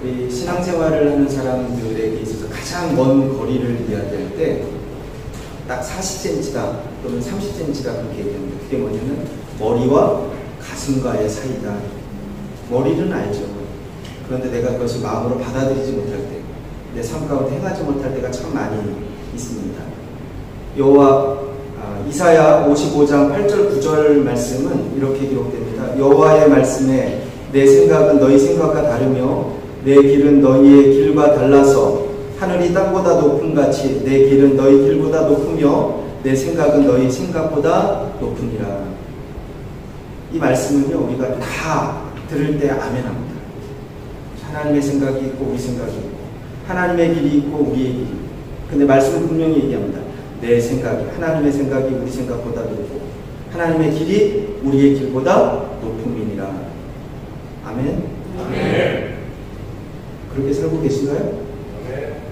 우리 신앙생활을 하는 사람들에게 있어서 가장 먼 거리를 이야기할 때 딱 40cm다 또는 30cm다 그렇게 얘기합니다. 그게 뭐냐면 머리와 가슴과의 사이다. 머리는 알죠. 그런데 내가 그것을 마음으로 받아들이지 못할 때, 내 삶 가운데 행하지 못할 때가 참 많이 있습니다. 이사야 55장 8절 9절 말씀은 이렇게 기록됩니다. 여호와의 말씀에 내 생각은 너희 생각과 다르며 내 길은 너희의 길과 달라서 하늘이 땅보다 높음같이 내 길은 너희 길보다 높으며 내 생각은 너희 생각보다 높으니라. 이 말씀은요, 우리가 다 들을 때 아멘합니다. 하나님의 생각이 있고 우리 생각이 있고 하나님의 길이 있고 우리의 길이 있고, 근데 말씀은 분명히 얘기합니다. 내 생각이, 하나님의 생각이 우리 생각보다 높고 하나님의 길이 우리의 길보다 높음이니라. 아멘. 아멘. 그렇게 살고 계신가요? 아멘.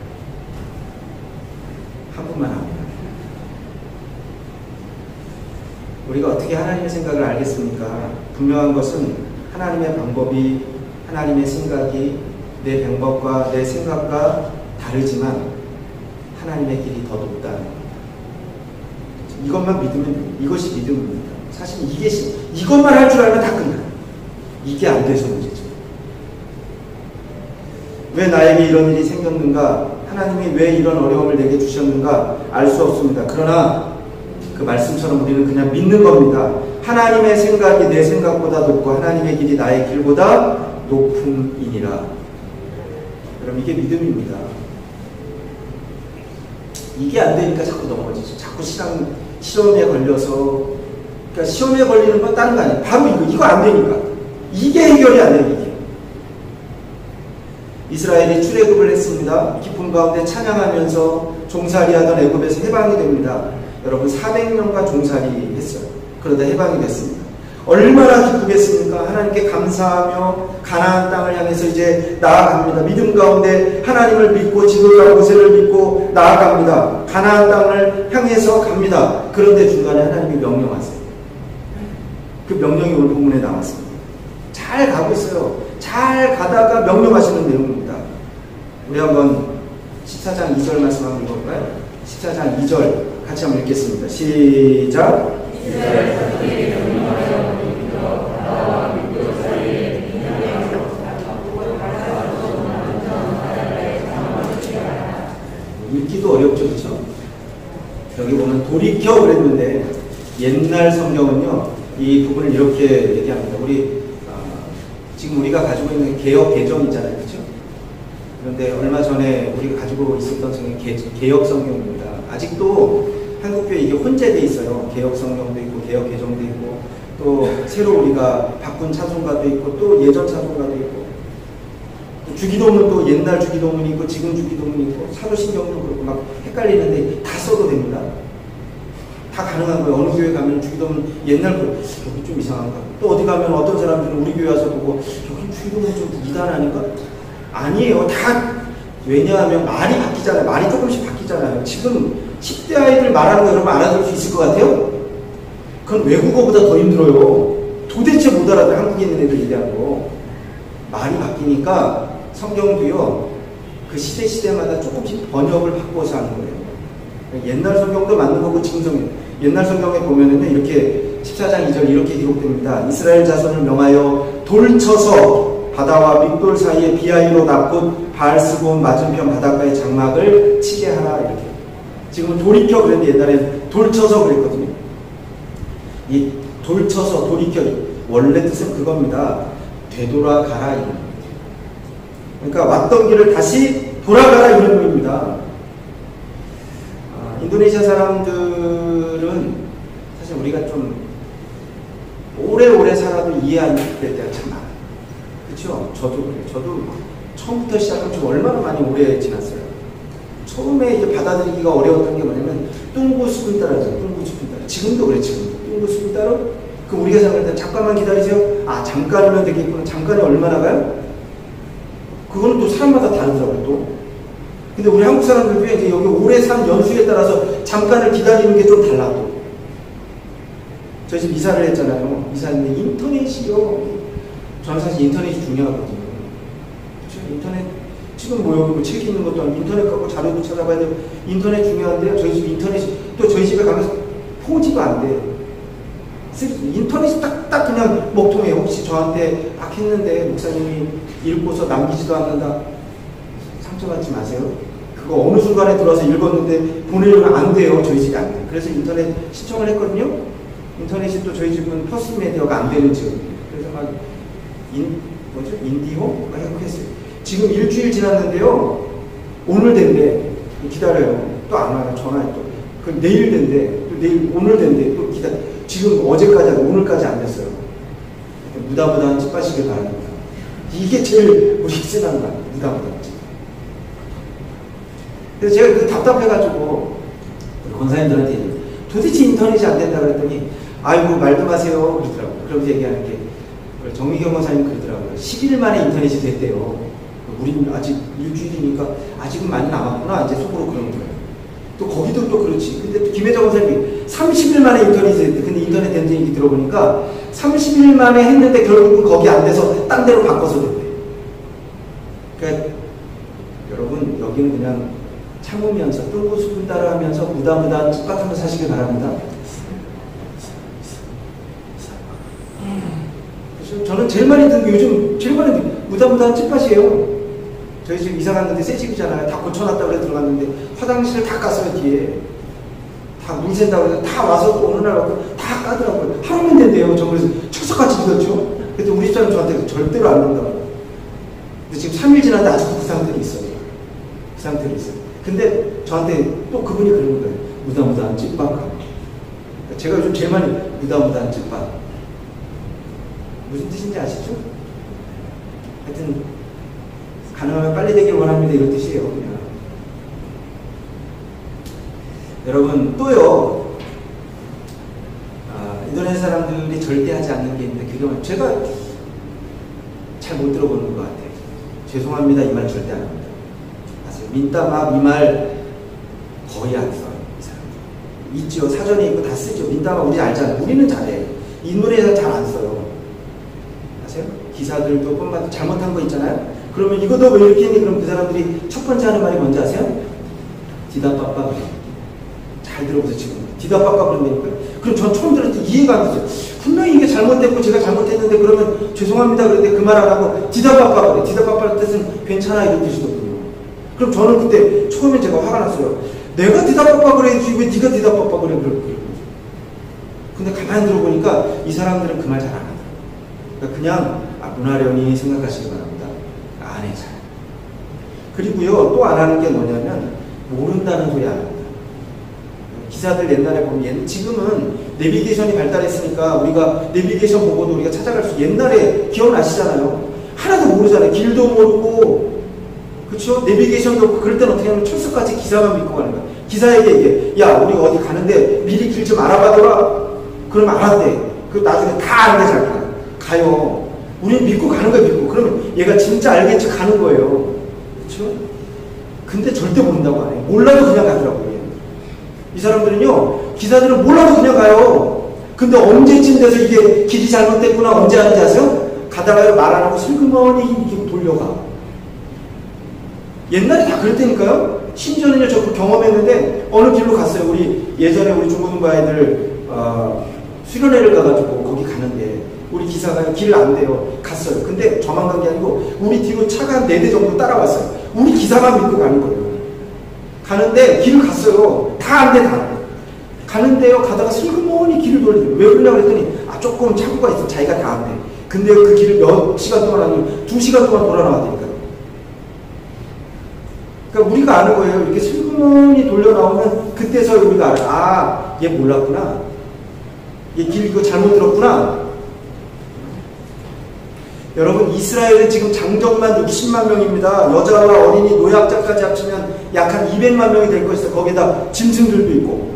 한 분만 합니다. 우리가 어떻게 하나님의 생각을 알겠습니까? 분명한 것은 하나님의 방법이, 하나님의 생각이 내 방법과 내 생각과 다르지만 하나님의 길이 더 높다는 겁니다. 이것만 믿으면, 이것이 믿음입니다. 사실 이것만 할 줄 알면 다 끝나요. 이게 안 돼서 문제죠. 왜 나에게 이런 일이 생겼는가? 하나님이 왜 이런 어려움을 내게 주셨는가? 알 수 없습니다. 그러나 그 말씀처럼 우리는 그냥 믿는 겁니다. 하나님의 생각이 내 생각보다 높고 하나님의 길이 나의 길보다 높음이니라. 그럼 이게 믿음입니다. 이게 안 되니까 자꾸 넘어지죠. 자꾸 시험에 걸려서, 그러니까 시험에 걸리는 건 다른 거 아니에요. 바로 이거 안 되니까. 이게 해결이 안 돼요, 이게. 이스라엘이 출애굽을 했습니다. 기쁨 가운데 찬양하면서 종살이하던 애굽에서 해방이 됩니다. 여러분 400년간 종살이 했어요. 그러다 해방이 됐습니다. 얼마나 기쁘겠습니까? 하나님께 감사하며 가나안 땅을 향해서 이제 나아갑니다. 믿음 가운데 하나님을 믿고 지도자 모세를 믿고 나아갑니다. 가나안 땅을 향해서 갑니다. 그런데 중간에 하나님이 명령하세요. 그 명령이 오늘 본문에 나왔습니다. 잘 가고 있어요. 잘 가다가 명령하시는 내용입니다. 우리 한번 14장 2절 말씀 한번 읽어볼까요? 14장 2절 같이 한번 읽겠습니다. 시작. 읽기도 어렵죠, 그렇죠? 여기 보면 돌이켜 그랬는데 옛날 성경은요 이 부분을 이렇게 얘기합니다. 지금 우리가 가지고 있는 개역 개정이잖아요, 그렇죠? 그런데 얼마 전에 우리가 가지고 있었던 성경 개역 성경입니다. 아직도 한국교회 이게 혼재돼 있어요. 개역 성경도 있고 개역 개정도 있고 또 새로 우리가 바꾼 찬송가도 있고 또 예전 찬송가도 있고 또 주기도문 또 옛날 주기도문이 있고 지금 주기도문이 있고 사도신경도 그렇고 막 헷갈리는데 다 써도 됩니다. 다 가능한 거예요. 어느 교회 가면 주기도문 옛날 거 여기 좀 이상한가? 또 어디 가면 어떤 사람들은 우리 교회 와서 보고 여기 주기도문 좀 이단 아닌가? 아니에요. 다 왜냐하면 말이 바뀌잖아요. 말이 조금씩 바뀌잖아요. 지금 10대 아이들 말하는 거 여러분 알아들을 수 있을 것 같아요? 그건 외국어보다 더 힘들어요. 도대체 못 알아들어. 한국에 있는 애들 얘기하는 거. 말이 바뀌니까 성경도요. 그 시대마다 조금씩 번역을 바꿔서 하는 거예요. 옛날 성경도 맞는 거고 지금 성경. 옛날 성경에 보면은 이렇게 14장 2절 이렇게 기록됩니다. 이스라엘 자손을 명하여 돌쳐서 바다와 믹돌 사이에 비하이로 납곧 바알스본 맞은편 바닷가의 장막을 치게 하라. 이렇게. 지금은 돌이켜 그랬는데 옛날에는 돌쳐서 그랬거든요. 이 돌쳐서 돌이켜 원래 뜻은 그겁니다. 되돌아가라 이런 겁니다. 그러니까 왔던 길을 다시 돌아가라 이런 의미입니다. 인도네시아 사람들은 사실 우리가 좀 오래오래 살아도 이해 안 될 때가 참 많아요. 그렇죠? 저도 그래요. 저도 처음부터 시작하면 좀 얼마나 많이 오래 지났어요. 처음에 이제 받아들이기가 어려웠던 게 뭐냐면 뚱구수군 따라죠. 뚱구수군 따라. 지금도 그래. 지금도 뚱구수군 따라. 그럼 우리가 생각할 때 잠깐만 기다리세요. 아 잠깐이면 되겠구나. 잠깐이 얼마나 가요? 그거는 또 사람마다 다르더라고요. 또. 근데 우리 한국 사람들도 이제 여기 오래 산 연수에 따라서 잠깐을 기다리는 게 좀 달라 또. 저희 집 이사를 했잖아요. 이사했는데 인터넷이요. 저는 사실 인터넷이 중요하거든요. 그렇죠? 인터넷 지금 뭐 여기 뭐 책 읽는 것도 아니고 인터넷 갖고 자료도 찾아봐야 되고 인터넷 중요한데요. 저희 집 인터넷이 또 저희 집에 가면 4G도 안 돼요. 인터넷이 딱 그냥 먹통해요. 혹시 저한테 막 했는데 목사님이 읽고서 남기지도 않는다. 상처받지 마세요. 그거 어느 순간에 들어와서 읽었는데 보내려면 안 돼요. 저희 집이 안 돼요. 그래서 인터넷 신청을 했거든요. 인터넷이 또 저희 집은 퍼스트 메디어가 안 되는 지역이에요. 그래서 막 인디호? 막 했어요. 지금 일주일 지났는데요. 오늘 된대. 기다려요. 또 안 와요. 전화해 또. 그 내일 된대. 또 내일 오늘 된대. 또 기다려. 지금 어제까지 하고 오늘까지 안 됐어요. 무다무다한 집 빠시길 바랍니다. 이게 제일 우리 쓰는 거야. 무다무다한 집. 그래서 제가 그 답답해가지고 권사님들한테 도대체 인터넷이 안 된다 그랬더니 아이고 말도 마세요 그러더라고요. 그러면서 얘기하는 게 정미경 권사님 그러더라고요. 10일 만에 인터넷이 됐대요. 우리는 아직 일주일이니까 아직은 많이 남았구나 이제 속으로 그런 거예요. 또 거기도 또 그렇지. 근데 또 김혜정 권사님이 30일 만에 인터넷이 됐대. 근데 인터넷 된 얘기 들어보니까 30일 만에 했는데 결국은 거기 안 돼서 딴 데로 바꿔서 됐대. 그러니까 여러분 여기는 그냥 참으면서 뚫고 숲을 따라하면서 무다무다한 ጭ밭하면서 사시길 바랍니다. 그래서 저는 제일 많이 듣는 게 요즘 제일 많이 듣는 게 무다무다한 ጭ밭이에요. 저희 집 이사 갔는데 새 집이잖아요. 다 고쳐놨다고 그래 들어갔는데 화장실을 다 깠어요. 뒤에 다 물 샌다고 해서 다 와서 또 어느 날 와서 다 까더라고요. 하루면 된대요. 저 그래서 축석같이 믿었죠. 그래도 우리 집사람 저한테 절대로 안 된다고. 근데 지금 3일 지났는데 아직도 그 상태로 있어요. 그 상태로 있어요. 근데 저한테 또 그분이 그러는 거예요. 무다무다한 ጭ밭. 제가 요즘 제일 많이 무다무다한 ጭ밭. 무슨 뜻인지 아시죠? 하여튼 가능하면 빨리 되길 원합니다. 이런 뜻이에요. 그냥. 여러분 또요. 인도네시아 사람들이 절대 하지 않는 게 있는데 그게 제가 잘 못 들어보는 것 같아요. 죄송합니다. 이 말 절대 안 합니다. 민따마 이 말 거의 안 써요. 이 사람 있죠. 사전에 있고 다 쓰죠. 민따마 우리 알잖아요. 우리는 잘해. 인도네시아는 잘 안 써요. 아세요? 기사들도 뻔만 잘못한 거 있잖아요. 그러면 이거 너 왜 이렇게 했니? 그럼 그 사람들이 첫 번째 하는 말이 뭔지 아세요? 디다빠빠. 잘 들어보세요. 지금 디다빠빠 그런다니까. 그럼 전 처음 들을 때 이해가 안 됐어요. 분명히 이게 잘못됐고 제가 잘못했는데 그러면 죄송합니다. 그런데 그 말 안 하고 디다빠빠 그래. 디다빠빠의 뜻은 괜찮아 이런 뜻이거든요. 그럼 저는 그때 처음에 제가 화가 났어요. 내가 디다빠빠 그래야지 왜 네가 디다빠빠 그래 그럴 거예요. 근데 가만히 들어보니까 이 사람들은 그 말 잘 안 하더라고요. 그러니까 그냥 문화련히 생각하시기 바랍니다. 안 해 잘. 그리고요 또 안 하는 게 뭐냐면 모른다는 소리 안 합니다. 기사들 옛날에 보면 지금은 내비게이션이 발달했으니까 우리가 내비게이션 보고도 우리가 찾아갈 수 옛날에 기억나시잖아요. 하나도 모르잖아요. 길도 모르고 그렇죠? 내비게이션도 없고 그럴 때는 어떻게 하면 철석같이 기사만 믿고 가는 거야. 기사에게 얘기해. 야 우리가 어디 가는데 미리 길 좀 알아봐둬라. 그럼 알았대. 그 나중에 다 알게 잘 가요. 우린 믿고 가는 거야 믿고. 그러면 얘가 진짜 알겠지 가는 거예요. 그렇죠? 근데 절대 모른다고 안 해. 몰라도 그냥 가더라고요. 이 사람들은요 기사들은 몰라도 그냥 가요. 근데 언제쯤 돼서 이게 길이 잘못됐구나 언제 하는지 아세요? 가다가요 말 안 하고 슬그머니 이렇게 돌려가. 옛날에 다 그랬다니까요. 심지어는요 저 그 경험했는데 어느 길로 갔어요. 우리 예전에 우리 중고등부 아이들 수련회를 가가지고 거기 가는데 우리 기사가 길을 안 돼요. 갔어요. 근데 저만 간 게 아니고 우리 뒤로 차가 한 4대 정도 따라왔어요. 우리 기사만 믿고 가는 거예요. 가는데 길을 갔어요. 다 안 돼, 다 안 돼. 가는데요, 가다가 슬그머니 길을 돌리더라고요. 왜 그러냐고 그랬더니, 조금 착오가 있어. 자기가 다 안 돼. 근데 그 길을 몇 시간 동안 아니면 2시간 동안 돌아 나왔다니까요. 그러니까 우리가 아는 거예요. 이렇게 슬그머니 돌려 나오면 그때서 우리가 알아요. 아, 얘 몰랐구나. 얘 길 이거 잘못 들었구나. 여러분 이스라엘은 지금 장정만 60만 명입니다. 여자와 어린이 노약자까지 합치면 약 한 200만 명이 될 것이다. 거기에다 짐승들도 있고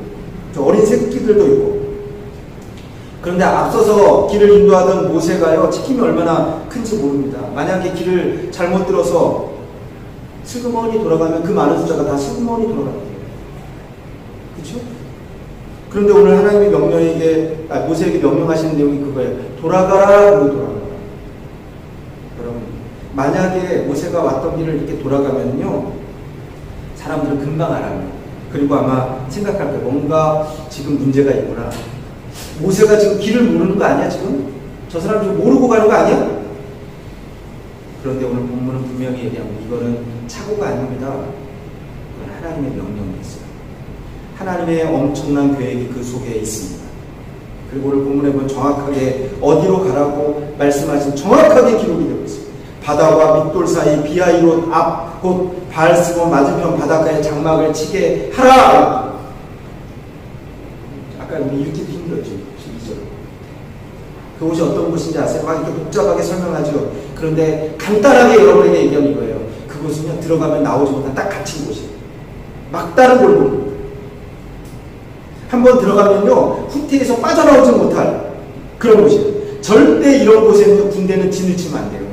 어린 새끼들도 있고. 그런데 앞서서 길을 인도하던 모세가요 책임이 얼마나 큰지 모릅니다. 만약에 길을 잘못 들어서 슬그머니 돌아가면 그 많은 숫자가 다 슬그머니 돌아가는 거예요. 그렇죠? 그런데 오늘 하나님이 모세에게 명령하시는 내용이 그거예요. 돌아가라. 그러고 돌아가라. 여러분 만약에 모세가 왔던 길을 이렇게 돌아가면요, 사람들은 금방 알아요. 그리고 아마 생각할 거예요. 뭔가 지금 문제가 있구나. 모세가 지금 길을 모르는 거 아니야, 지금? 저 사람 지금 모르고 가는 거 아니야? 그런데 오늘 본문은 분명히 얘기합니다. 이거는 착오가 아닙니다. 이건 하나님의 명령이었어요. 하나님의 엄청난 계획이 그 속에 있습니다. 그리고 오늘 본문에 보면 정확하게 어디로 가라고 말씀하신 정확하게 기록이 되고 있습니다. 바다와 밑돌 사이 비하이롯 앞 곧 바알스본 맞은편 바닷가에 장막을 치게 하라. 아까 우리 읽기도 힘들었죠. 12절. 그곳이 어떤 곳인지 아세요? 막 이렇게 복잡하게 설명하죠. 그런데 간단하게 여러분에게 얘기하는 이거예요. 그곳은요, 들어가면 나오지 못한 딱 갇힌 곳이에요. 막다른 골목. 한번 들어가면요, 후퇴해서 빠져나오지 못할 그런 곳이에요. 절대 이런 곳에는 군대는 진을 치면 안 돼요.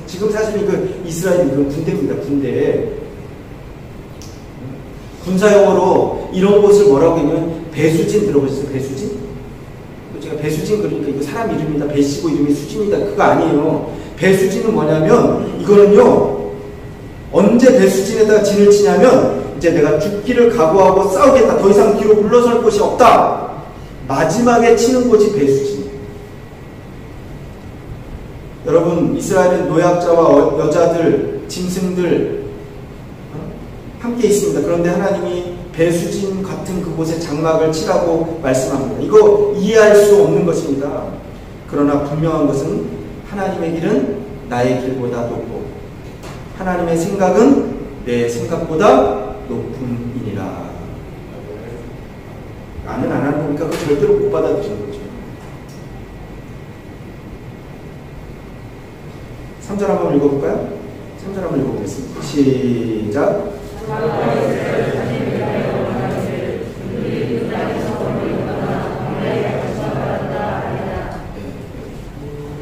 지금 사실 그 이스라엘이 그 군대입니다. 군대. 군사용어로 이런 곳을 뭐라고 하면 배수진 들어보셨어요? 배수진? 제가 배수진 그러니까 이거 사람 이름이다. 배시고 이름이 수진이다. 그거 아니에요. 배수진은 뭐냐면 이거는요, 언제 배수진에다가 진을 치냐면 이제 내가 죽기를 각오하고 싸우겠다. 더 이상 뒤로 물러설 곳이 없다. 마지막에 치는 곳이 배수진이에요. 여러분, 이스라엘은 노약자와 여자들, 짐승들 함께 있습니다. 그런데 하나님이 배수진 같은 그곳에 장막을 치라고 말씀합니다. 이거 이해할 수 없는 것입니다. 그러나 분명한 것은 하나님의 길은 나의 길보다 높고 하나님의 생각은 내 생각보다 높음이니라. 나는 안 하는 거니까 그 절대로 못 받아들이는 거죠. 3절 한번 읽어볼까요? 3절 한번 읽어보겠습니다. 시작.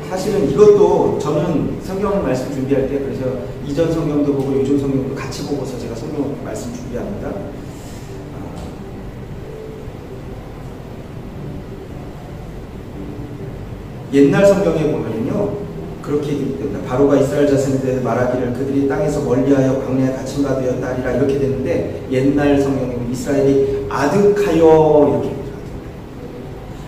사실은 이것도 저는 성경 말씀 준비할 때 그래서 이전 성경도 보고 요즘 성경도 같이 보고서 제가 성경 말씀 준비합니다. 옛날 성경에 보면요, 그렇게 얘기됩니다. 바로가 이스라엘 자손에 대해 말하기를 그들이 땅에서 멀리하여 광야에 갇힌 바 되었다리라 이렇게 되는데, 옛날 성경에 이스라엘이 아득하여 이렇게 얘기합니다.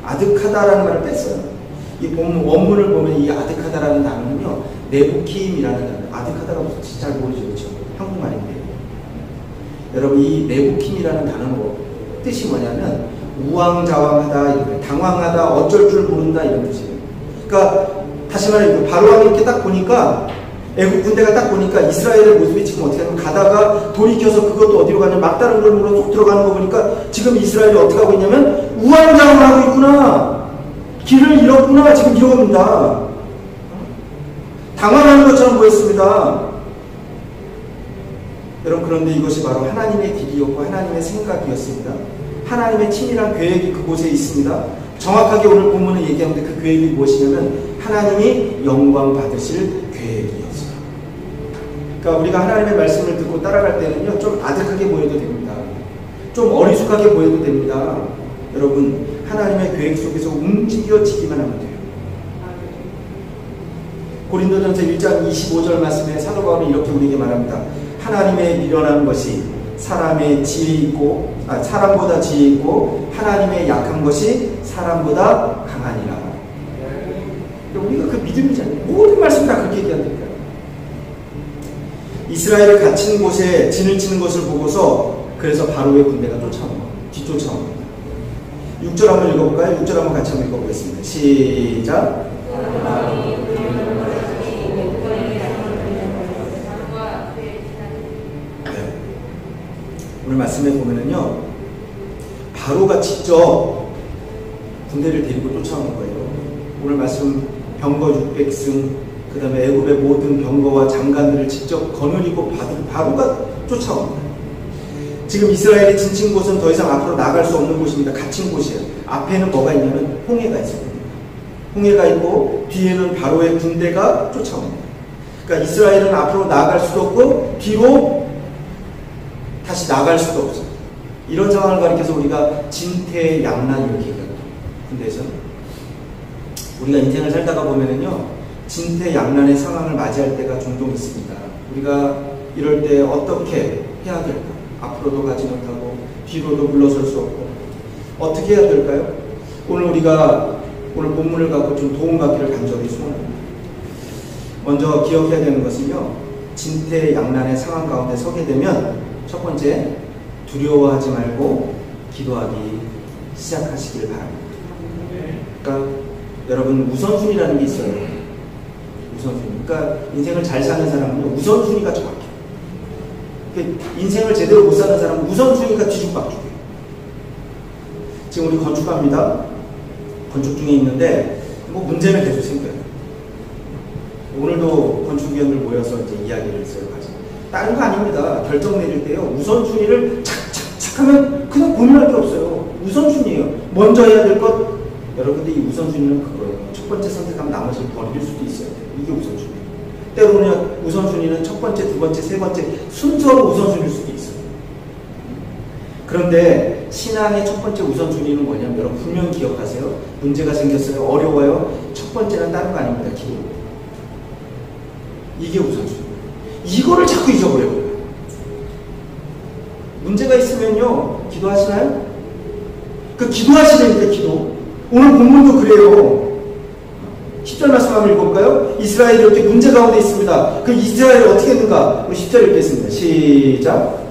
아득하다라는 말을 뺐어요. 이 원문을 보면 이 아득하다라는 단어는요, 네부킴이라는 단어. 아득하다가 무슨 잘 모르죠, 그렇죠? 한국말인데. 여러분, 이 네부킴이라는 단어 뜻이 뭐냐면 우왕좌왕하다, 당황하다, 어쩔 줄 모른다 이런 뜻이에요. 그러니까 다시 말해 바로왕이 이렇게 딱 보니까, 애국 군대가 딱 보니까 이스라엘의 모습이 지금 어떻게 하면 가다가 돌이켜서 그것도 어디로 가냐면 막다른 골목으로 쏙 들어가는 거 보니까 지금 이스라엘이 어떻게 하고 있냐면 우왕좌왕을 하고 있구나, 길을 잃었구나, 지금 이러겁니다. 당황하는 것처럼 보였습니다. 여러분, 그런데 이것이 바로 하나님의 길이었고 하나님의 생각이었습니다. 하나님의 친밀한 계획이 그곳에 있습니다. 정확하게 오늘 본문은 얘기하는데 그 계획이 무엇이냐면 하나님이 영광 받으실 계획이었어요. 그러니까 우리가 하나님의 말씀을 듣고 따라갈 때는요, 좀 아득하게 보여도 됩니다. 좀 어리숙하게 보여도 됩니다. 여러분, 하나님의 계획 속에서 움직여지기만 하면 돼요. 고린도전서 1장 25절 말씀에 사도 바울이 이렇게 우리에게 말합니다. 하나님의 미련한 것이 사람의 지혜 있고, 사람보다 지혜 있고 하나님의 약한 것이 사람보다 강하니라. 우리가 그 믿음이잖아요. 모든 말씀 다 그렇게 얘기한다니까요. 이스라엘을 갇힌 곳에 진을 치는 것을 보고서 그래서 바로의 군대가 쫓아온 거예요. 뒤쫓아온 겁니다. 6절 한번 읽어볼까요? 6절 한번 같이 한번 읽어보겠습니다. 시작. 오늘 말씀에 보면은요, 바로가 직접 군대를 데리고 쫓아오는 거예요. 오늘 말씀 병거 600승, 그 다음에 애굽의 모든 병거와 장관들을 직접 거느리고 바로가 쫓아옵니다. 지금 이스라엘이 진친 곳은 더 이상 앞으로 나갈 수 없는 곳입니다. 갇힌 곳이에요. 앞에는 뭐가 있냐면 홍해가 있습니다. 홍해가 있고 뒤에는 바로의 군대가 쫓아옵니다. 그러니까 이스라엘은 앞으로 나아갈 수도 없고 뒤로 다시 나갈 수도 없어요. 이런 상황을 가리켜서 우리가 진퇴양난 이렇게 얘기합니다. 군대에서는 우리가 인생을 살다가 보면은요, 진퇴양난의 상황을 맞이할 때가 종종 있습니다. 우리가 이럴 때 어떻게 해야 될까? 앞으로도 가지 못하고 뒤로도 물러설 수 없고 어떻게 해야 될까요? 오늘 본문을 갖고 좀 도움받기를 간절히 소원합니다. 먼저 기억해야 되는 것은요, 진퇴양난의 상황 가운데 서게 되면 첫 번째, 두려워하지 말고 기도하기 시작하시길 바랍니다. 그러니까 여러분, 우선순위라는 게 있어요. 우선순위. 그러니까 인생을 잘 사는 사람은요, 우선순위가 정확해요. 그러니까 인생을 제대로 못 사는 사람은 우선순위가 뒤죽박죽이에요. 지금 우리 건축합니다. 건축 중에 있는데 뭐 문제는 계속 생겨요. 오늘도 건축위원들 모여서 이제 이야기를 했어요. 다른 거 아닙니다. 결정 내릴 때요, 우선순위를 착착착 하면 그냥 고민할 게 없어요. 우선순위예요. 먼저 해야 될 것. 여러분들 이 우선순위는 그거예요. 첫 번째 선택하면 나머지를 버릴 수도 있어요. 이게 우선순위예요. 때로는 우선순위는 첫 번째, 두 번째, 세 번째 순서로 우선순위일 수도 있어요. 그런데 신앙의 첫 번째 우선순위는 뭐냐면, 여러분 분명히 기억하세요. 문제가 생겼어요. 어려워요. 첫 번째는 다른 거 아닙니다. 기도. 이게 우선순위. 이거를 자꾸 잊어버려요. 문제가 있으면요, 기도하시나요? 그 기도하시라니까, 기도. 오늘 본문도 그래요. 10절 말씀 한번 읽어볼까요? 이스라엘이 이렇게 문제 가운데 있습니다. 그 이스라엘이 어떻게 했는가? 우리 10절 읽겠습니다. 시작.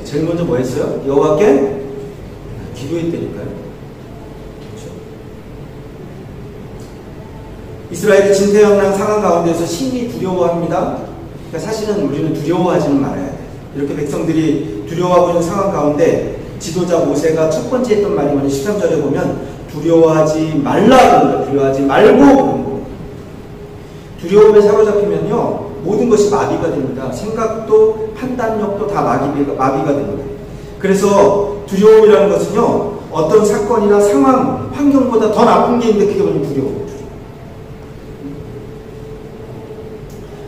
제일 먼저 뭐 했어요? 여호와께 기도했다니까요. 그렇죠? 이스라엘이 진퇴양난 상황 가운데서 심히 두려워합니다. 그러니까 사실은 우리는 두려워하지는 말아야 돼. 이렇게 백성들이 두려워하고 있는 상황 가운데 지도자 모세가 첫 번째 했던 말이 뭐냐, 13절에 보면 두려워하지 말라 그럽니다. 두려워하지 말고 그런 겁니다. 두려움에 사로잡히면요, 모든 것이 마비가 됩니다. 생각도 판단력도 다 마비가 됩니다. 그래서 두려움이라는 것은요, 어떤 사건이나 상황, 환경보다 더 나쁜 게 있는데 그게 뭐냐면 두려움.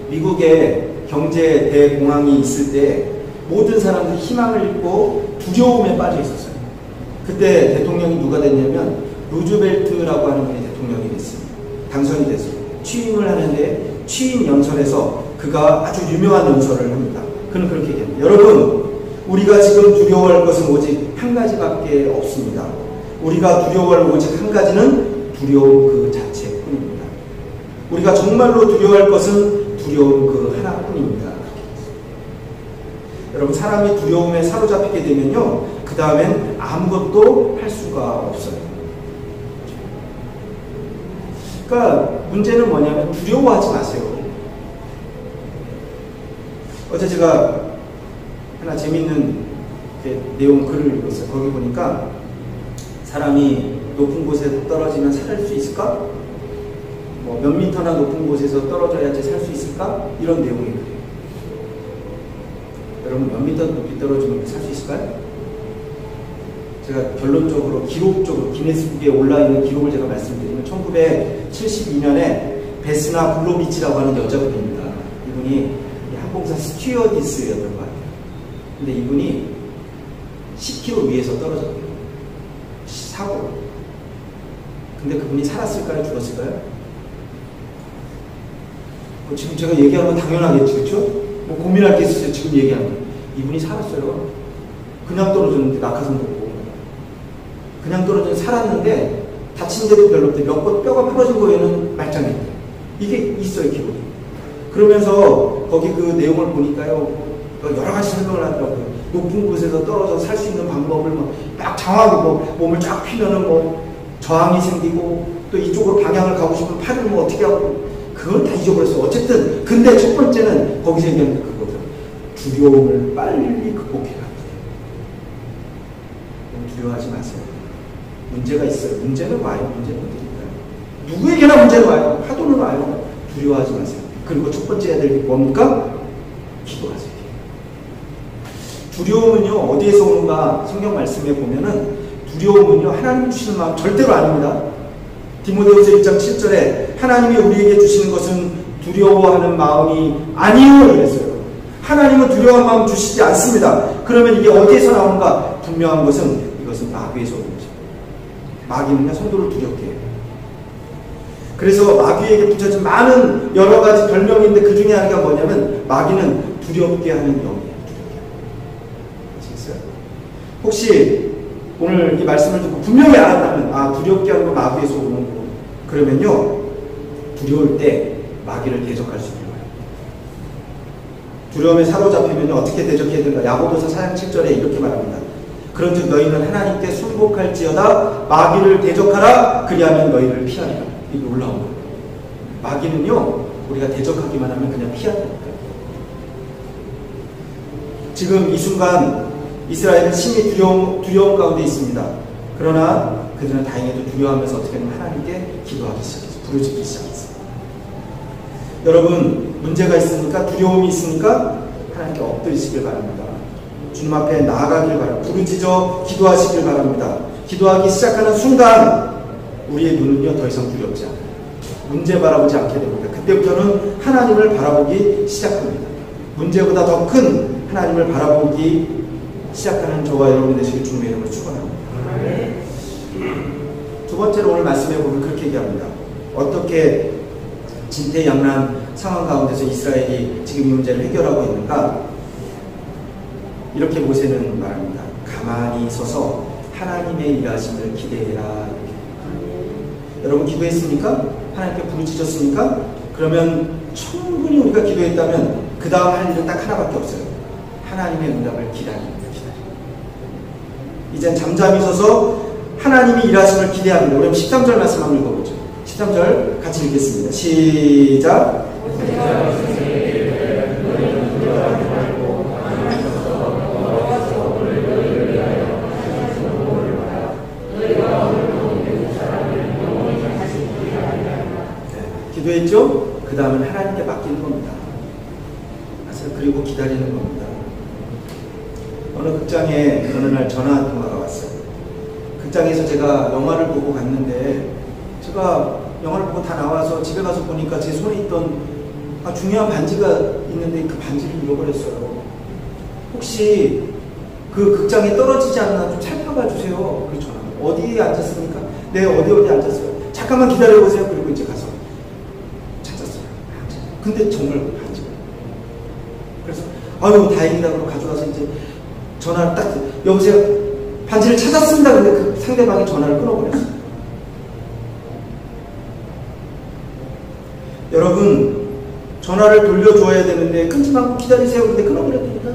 미국에 경제 대공황이 있을 때 모든 사람들이 희망을 잃고 두려움에 빠져 있었어요. 그때 대통령이 누가 됐냐면 루즈벨트라고 하는 분이 대통령이 됐습니다. 당선이 됐어요. 취임을 하는데 취임 연설에서 그가 아주 유명한 연설을 합니다. 그는 그렇게 얘기합니다. 여러분, 우리가 지금 두려워할 것은 오직 한 가지밖에 없습니다. 우리가 두려워할 오직 한 가지는 두려움 그 자체뿐입니다. 우리가 정말로 두려워할 것은 두려움 그 하나뿐입니다. 여러분, 사람이 두려움에 사로잡히게 되면요, 그 다음엔 아무것도 할 수가 없어요. 그러니까 문제는 뭐냐면 두려워하지 마세요. 어제 제가 하나 재밌는 내용 글을 읽었어요. 거기 보니까 사람이 높은 곳에 떨어지면 살 수 있을까? 뭐 몇 미터나 높은 곳에서 떨어져야지 살 수 있을까? 이런 내용이 그래요. 여러분, 몇 미터 높이 떨어지면 살 수 있을까요? 제가 결론적으로, 기록적으로 기네스북에 올라있는 기록을 제가 말씀드리면 1972년에 베스나 블로비치라고 하는 여자분입니다. 이분이 항공사 스튜어디스였던 것 같아요. 근데 이분이 10km 위에서 떨어졌대요. 사고로. 근데 그분이 살았을까요? 죽었을까요? 지금 제가 얘기하면 당연하겠죠, 그렇죠? 뭐 고민할 게 있으세요? 지금 얘기하는 거. 이분이 살았어요. 그냥 떨어졌는데 낙하산 없고. 그냥 떨어져서 살았는데 다친 데도 별로 없대. 몇 번 뼈가 부러진 거에는 말짱했대. 이게 있어요, 기록이. 그러면서 거기 그 내용을 보니까요, 여러 가지 설명을 하더라고요. 높은 곳에서 떨어져 살 수 있는 방법을 막 장하고 몸을 쫙 피면은 저항이 생기고, 또 이쪽으로 방향을 가고 싶으면 팔을 어떻게 하고, 그걸 다 잊어버렸어요. 어쨌든 근데 첫 번째는 거기서 얘기하는 게 그거죠. 두려움을 빨리 극복해라. 두려워하지 마세요. 문제가 있어요. 문제는 와요. 문제는 어디니까요. 누구에게나 문제는 와요. 파도는 와요. 두려워하지 마세요. 그리고 첫 번째 해야 될 게 뭡니까? 기도하세요. 두려움은요, 어디에서 오는가? 성경 말씀에 보면은 두려움은요, 하나님 주시는 마음 절대로 아닙니다. 디모데후서 1장 7절에 하나님이 우리에게 주시는 것은 두려워하는 마음이 아니요 이랬어요. 하나님은 두려운 마음 주시지 않습니다. 그러면 이게 어디에서 나오는가? 분명한 것은 이것은 마귀에서 오는 것입니다. 마귀는요, 성도를 두렵게 해요. 그래서 마귀에게 붙여진 많은 여러 가지 별명인데 그 중에 하나가 뭐냐면 마귀는 두렵게 하는 영이에요. 아시겠어요? 혹시 오늘 이 말씀을 듣고 분명히 알았다면 두렵게 하는 건 마귀에서 오는 거. 그러면요, 두려울 때 마귀를 대적할 수 있는 거예요. 두려움에 사로잡히면 어떻게 대적해야 되는가? 야고보서 4장 7절에 이렇게 말합니다. 그런즉 너희는 하나님께 순복할지어다 마귀를 대적하라 그리하면 너희를 피하리라. 이게 올라온 거예요. 마귀는요, 우리가 대적하기만 하면 그냥 피하는 거예요. 지금 이 순간 이스라엘은 심히 두려움 가운데 있습니다. 그러나 그들은 다행히도 두려워하면서 어떻게 하면 하나님께 기도하기 시작했어요. 부르짖기 시작했어요. 여러분, 문제가 있으니까, 두려움이 있으니까 하나님께 엎드리시길 바랍니다. 주님 앞에 나아가길 바랍니다. 부르짖어 기도하시길 바랍니다. 기도하기 시작하는 순간 우리의 눈은요, 더 이상 두렵지 않아요. 문제 바라보지 않게 됩니다. 그때부터는 하나님을 바라보기 시작합니다. 문제보다 더 큰 하나님을 바라보기 시작하는 저와 여러분 되시길 주님의 이름으로 축원합니다. 두 번째로 오늘 말씀해 보면 그렇게 얘기합니다. 어떻게 진퇴양난 상황 가운데서 이스라엘이 지금 이 문제를 해결하고 있는가? 이렇게 모세는 말합니다. 가만히 서서 하나님의 일하심을 기대해라. 여러분 기도했습니까? 하나님께 부르짖었습니까? 그러면 충분히 우리가 기도했다면 그 다음 할 일은 딱 하나밖에 없어요. 하나님의 응답을 기다립니다. 이젠 잠잠히 서서 하나님이 일하심을 기대합니다. 그럼 13절 말씀 한번 읽어보죠. 13절 같이 읽겠습니다. 시작. 기도했죠? 그 다음은 하나님께 맡기는 겁니다. 그리고 기다리는 겁니다. 어느 극장에 어느 날 전화 통화가 왔어요. 극장에서 제가 영화를 보고 갔는데 제가 영화를 보고 다 나와서 집에 가서 보니까 제 손에 있던 중요한 반지가 있는데 그 반지를 잃어버렸어요. 혹시 그 극장에 떨어지지 않나 좀 살펴봐 주세요. 그 전화. 어디에 앉았습니까? 네, 어디 앉았어요. 잠깐만 기다려보세요. 그리고 이제 가서 찾았어요. 근데 정말 반지가. 그래서 다행이다 그러고 가져가서 이제 전화를 딱 여보세요. 반지를 찾았습니다. 근데 그 상대방이 전화를 끊어버렸어요. 여러분 전화를 돌려줘야 되는데 끊지 말고 기다리세요. 근데 끊어버렸다니까.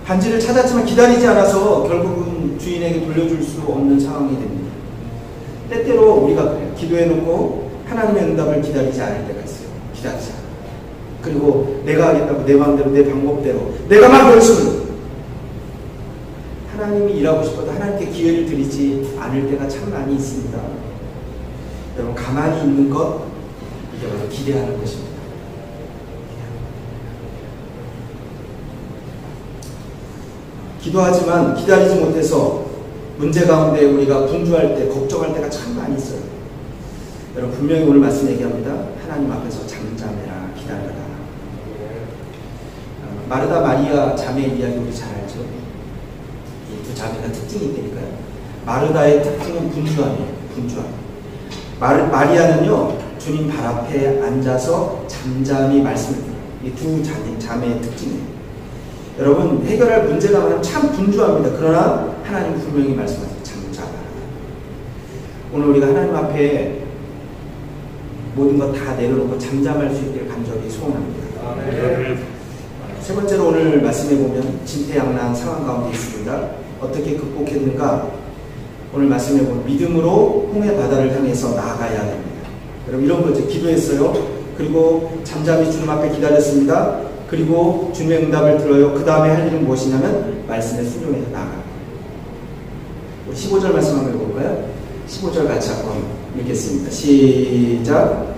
반지를 찾았지만 기다리지 않아서 결국은 주인에게 돌려줄 수 없는 상황이 됩니다. 때때로 우리가 그래요. 기도해놓고 하나님의 응답을 기다리지 않을 때가 있어요. 기다리지 않아요. 그리고 내가 하겠다고 내 마음대로 내 방법대로 내가 막 열심히 하나님이 일하고 싶어도 하나님께 기회를 드리지 않을 때가 참 많이 있습니다. 여러분 가만히 있는 것 이게 바로 기대하는 것입니다. 기도하지만 기다리지 못해서 문제 가운데 우리가 분주할 때 걱정할 때가 참 많이 있어요. 여러분 분명히 오늘 말씀 얘기합니다. 하나님 앞에서 잠잠해라 기다려라. 마르다 마리아 자매 이야기 우리 잘 알죠? 이 두 자매가 특징이 있다니까요. 마르다의 특징은 분주함이에요. 분주함. 마리아는요 주님 발 앞에 앉아서 잠잠히 말씀을 들어요. 이 두 자매의 특징이에요. 여러분 해결할 문제가 많으면 참 분주합니다. 그러나 하나님 분명히 말씀하세요. 잠잠하라. 오늘 우리가 하나님 앞에 모든 것 다 내려놓고 잠잠할 수 있기를 간절히 소원합니다. 세 번째로 오늘 말씀해 보면 진퇴양난 상황 가운데 있습니다. 어떻게 극복했는가? 오늘 말씀해 보면 믿음으로 홍해 바다를 향해서 나아가야 됩니다. 여러분 이런 거죠. 기도했어요. 그리고 잠잠히 주님 앞에 기다렸습니다. 그리고 주님의 응답을 들어요. 그 다음에 할 일은 무엇이냐면 말씀에 순종해서 나아갑니다. 15절 말씀 한번 읽어볼까요? 15절 같이 한번 읽겠습니다. 시작.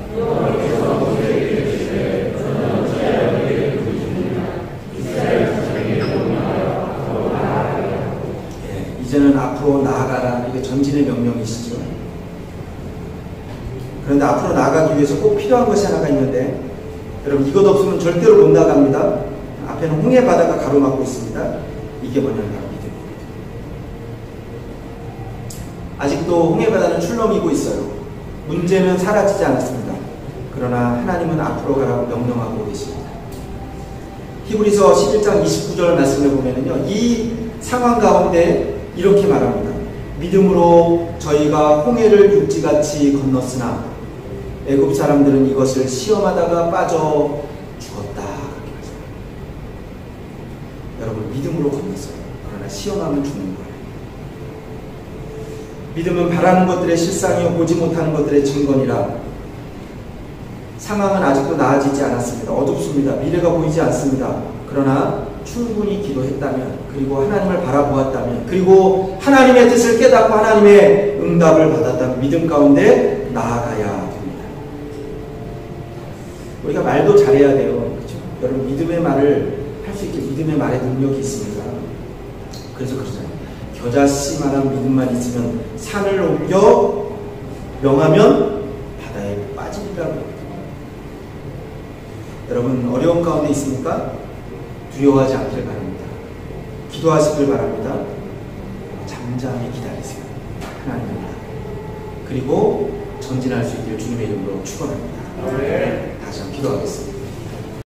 이제는 앞으로 나아가라. 이게 전진의 명령이시죠. 그런데 앞으로 나아가기 위해서 꼭 필요한 것이 하나가 있는데 여러분 이것 없으면 절대로 못 나갑니다. 앞에는 홍해 바다가 가로막고 있습니다. 이게 뭐냐면 믿음입니다. 아직도 홍해 바다는 출렁이고 있어요. 문제는 사라지지 않았습니다. 그러나 하나님은 앞으로 가라고 명령하고 계십니다. 히브리서 11장 29절 말씀을 보면은요, 이 상황 가운데 이렇게 말합니다. 믿음으로 저희가 홍해를 육지같이 건넜으나 애굽 사람들은 이것을 시험하다가 빠져 죽었다. 여러분 믿음으로 건넜어요. 그러나 시험하면 죽는 거예요. 믿음은 바라는 것들의 실상이요 보지 못하는 것들의 증거니라. 상황은 아직도 나아지지 않았습니다. 어둡습니다. 미래가 보이지 않습니다. 그러나 충분히 기도했다면, 그리고 하나님을 바라보았다면, 그리고 하나님의 뜻을 깨닫고 하나님의 응답을 받았다면 믿음 가운데 나아가야 됩니다. 우리가 말도 잘해야 돼요. 그렇죠? 여러분 믿음의 말을 할 수 있게 믿음의 말의 능력이 있습니다. 그래서 그러잖아요. 겨자씨만한 믿음만 있으면 산을 옮겨 명하면 바다에 빠지리라고. 여러분 어려운 가운데 있습니까? 두려워하지 않기를 바랍니다. 기도하시길 바랍니다. 잠잠히 기다리세요. 하나님입니다. 그리고 전진할 수 있기를 주님의 이름으로 축원합니다. 다시 한번 기도하겠습니다.